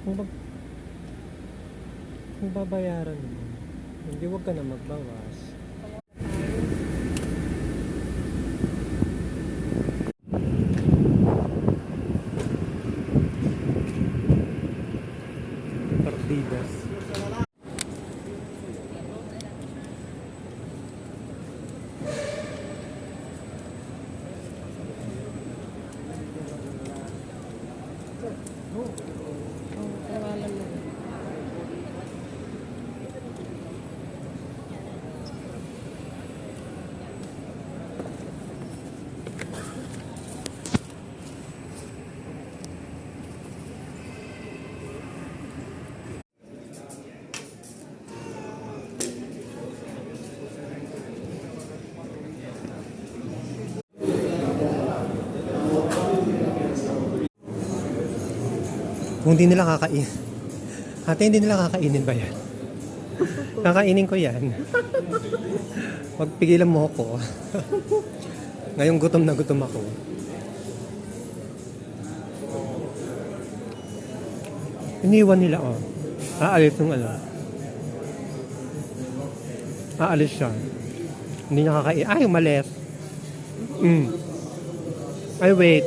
Kung, kung babayaran mo, hindi wag ka na magbawas. Partidas. Kung hindi nila kakain. Ate, hindi nila kakainin ba yan? Kakainin ko yan. Pagpigilan mo ako. Ngayong gutom na gutom ako. Iniwan nila, oh. Aalis yung ano. Aalis siya. Hindi niya kakain. Ay, umalis. Ay, wait.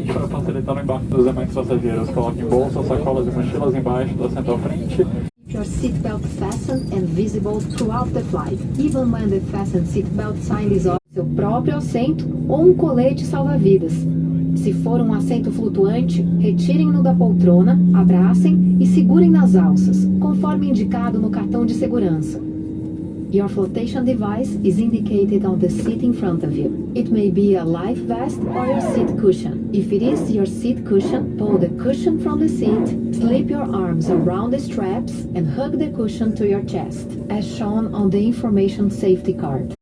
Para facilitar o embarque dos demais passageiros, coloquem bolsas, sacolas e mochilas embaixo do assento à frente. Your seatbelt fastened and visible throughout the flight, even when the fasten seatbelt sign is off. Seu próprio assento ou colete salva-vidas. Se for assento flutuante, retirem-no da poltrona, abracem e segurem nas alças, conforme indicado no cartão de segurança. Your flotation device is indicated on the seat in front of you. It may be a life vest or your seat cushion. If it is your seat cushion, pull the cushion from the seat, slip your arms around the straps, and hug the cushion to your chest, as shown on the information safety card.